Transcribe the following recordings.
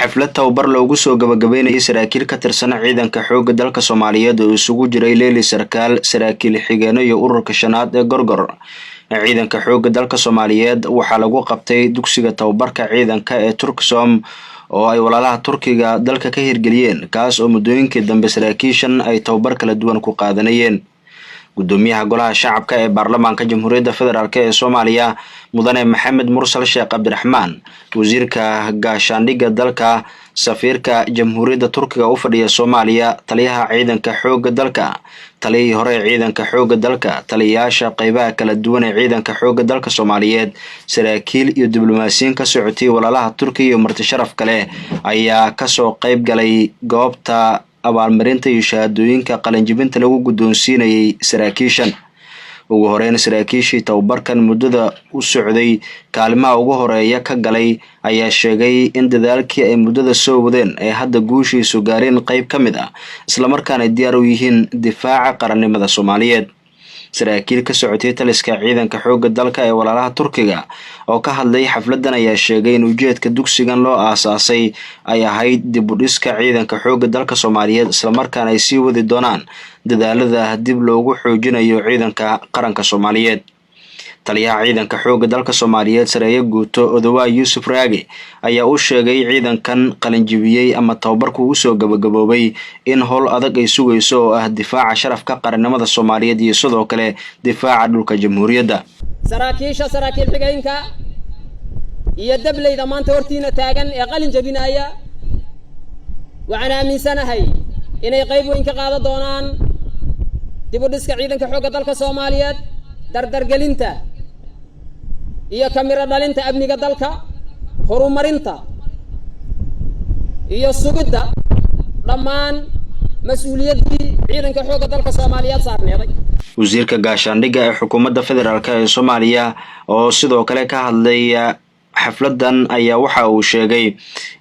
xaflad tababar loogu soo gabagabeynayay saraakiil ka tirsan ciidanka xoogga dalka Soomaaliyeed oo isugu jiray leeli sarkaal saraakiil xigeeno iyo ururka shanaad ee Gorgor. Ciidanka xoogga dalka Soomaaliyeed waxaa lagu qabtay dugsiga tababarka ciidanka ee Turksom oo ay walaalaha Turkiga dalka ka hirgeliyeen kaas oo muddooyinkii dambe saraakiishan ay tababar kala duwan ku qaadanayeen. gudoomiyaha golaha shacabka ee baarlamaanka Jamhuuriyadda Federaalk ee Soomaaliya mudane Maxamed Mursal Sheekh Cabdiraxmaan, wasiirka gaashaandhigga dalka, safiirka Jamhuuriyadda Turkiga u fadhiya Soomaaliya, taliyaha ciidanka xoogga dalka, taliyihii hore ee ciidanka xoogga dalka, taliyayaasha qaybaha kala duwan ee ciidanka xoogga dalka Soomaaliyeed, saraakiil iyo diblomaasiyiin ka socotay walaalaha Turkiga iyo marti sharaf kale ayaa ka soo qayb galay goobta abaalmarinta iyo shahaadooyinka qalinjibinta lagu guddoonsiinayay saraakiishan. ugu horeyn saraakiishii tababarkan muddada u socday kaalimaha ugu horeeya ka galay ayaa sheegay in dadaalkii ay muddada soo wadeen ay hadda guushiisu gaareen qayb ka mid ah isla markaana diyaar u yihiin difaaca qarannimada Soomaaliyeed. saraakiil ka socotay taliska ciidanka xoogga dalka ee walaalaha Turkiga oo ka hadlay xafladan ayaa sheegay in ujeedka dugsigan loo aasaasay ay ahayd dib u dhiska ciidanka xoogga dalka Soomaaliyeed isla markaana ay sii wadi doonaan dadaalada dib loogu xoojinayo ciidanka qaranka Soomaaliyeed. taliyaha ciidanka xoogga dalka Soomaaliyeed sareeyo guuto Odawa Yuusuf Raage ayaa u sheegay ciidankan qalinjibiyay ama tababarku u soo gabagaboobay in howl adag ay sugayso oo ah difaaca sharafka qarannimada Soomaaliyeed iyo sidoo kale difaaca dhulka jamhuuriyadda. saraakiil xigeenka iyo dableyda maanta hortiina taagan ee qalin jabinaya waxaan aaminsanahay inay qayb weyn ka qaadan doonaan dib u dhiska ciidanka xoogga dalka Soomaaliyeed, dardargelinta iyo kamira dhalinta amniga dalka, horumarinta iyo sugidda dhammaan mas'uuliyadii ciidanka xoogga dalka Soomaaliyeed saarneeday. wasiirka gaashaandhigga ee xukuumadda federaalk ee Soomaaliya oo sidoo kale ka hadlay xafladan ayaa waxa uu sheegay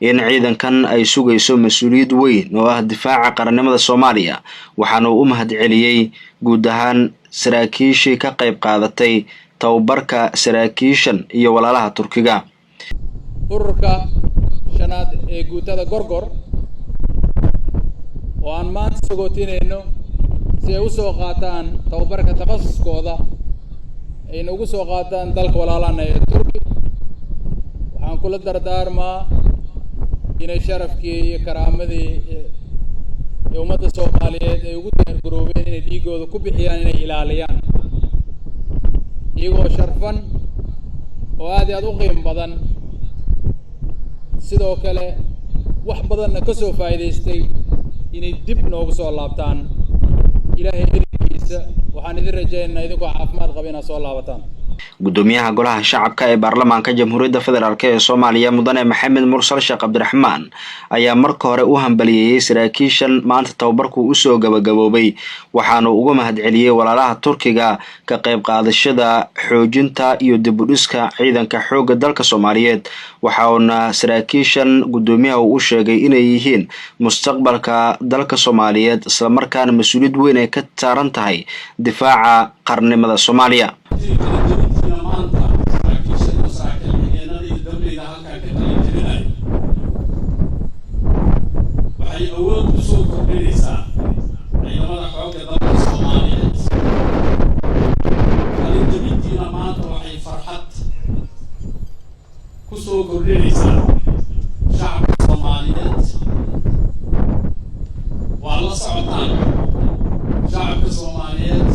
in ciidankan ay sugayso mas'uuliyad weyn oo ah difaaca qarannimada Soomaaliya, waxaana uu u mahadceliyay guud ahaan saraakiishii ka qayb qaadatay tababarka saraakiishan iyo walaalaha Turkiga. ururka shanaad ee guutada Gorgor oo aan maanta sagootinayno si ay u soo qaataan tababarka takhasuskooda ayna ugu soo qaataan dalka walaalana ee Turkiga. waxaan kula dardaarmaa inay sharafkii iyo karaamadii ee ummadda Soomaaliyeed ay ugu diyaargaroobeen inay dhiigooda ku bixiyaan inay ilaaliyaan iyagoo sharfan oo aad u qiimo badan, sidoo kale wax badanna ka soo faa'iidaystay inay dib noogu soo laabtaan. ilaahay idinkiisa waxaan idin rajaynaynaa idinkoo caafimaad qaba inaad soo laabataan. gudoomiyaha golaha shacabka ee baarlamaanka Jamhuuriyadda Federaalk ee Soomaaliya mudane Maxamed Mursal Sheekh Cabdiraxmaan ayaa marka hore u hambaliyay saraakiishan maanta tababarku u soo gabagaboobay, waxaana uga mahadceliyay walaalaha Turkiga ka qayb qaadashada xoojinta iyo dib u dhiska ciidanka xoogga dalka Soomaaliyeed. waxaana saraakiishan gudoomiyaha u sheegay inay yihiin mustaqbalka dalka Soomaaliyeed isla markaana mas'uuliyad weyn ay ka saaran tahay difaaca qarannimada Soomaaliya. kusoo kordhinaysa shacabka Soomaaliyeed. waa la socotaan shacabka Soomaaliyeed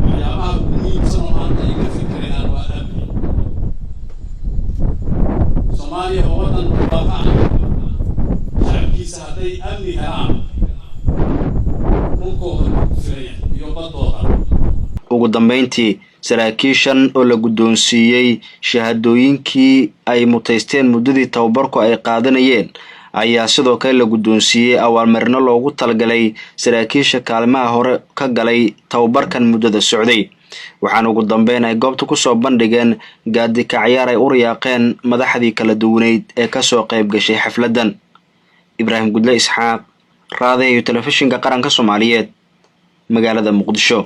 waxyaabaha muhiimsan oo maanta ay ka fikirayaan waa amni. Soomaaliya waa waddan barwaaqo ah, shacabkiisa hadday amni helaan dhulkooda ku filayan iyo baddooda. ugu dambeyntii saraakiishan oo la guddoonsiiyay shahaadooyinkii ay mutaysteen muddadii tababarku ay qaadanayeen ayaa sidoo kale la guddoonsiiyay awaalmarino loogu talagalay saraakiisha kaalimaha hore ka galay tababarkan muddada socday. waxaan ugu dambeyn ay goobta ku soo bandhigeen gaadi kacyaar ay u riyaaqeen madaxdii kala duwaneyd ee ka soo qayb gashay xafladan. Ibraahim Gudle Isxaaq, raadiyaha iyo telefishinka qaranka Soomaaliyeed, magaalada Muqdisho.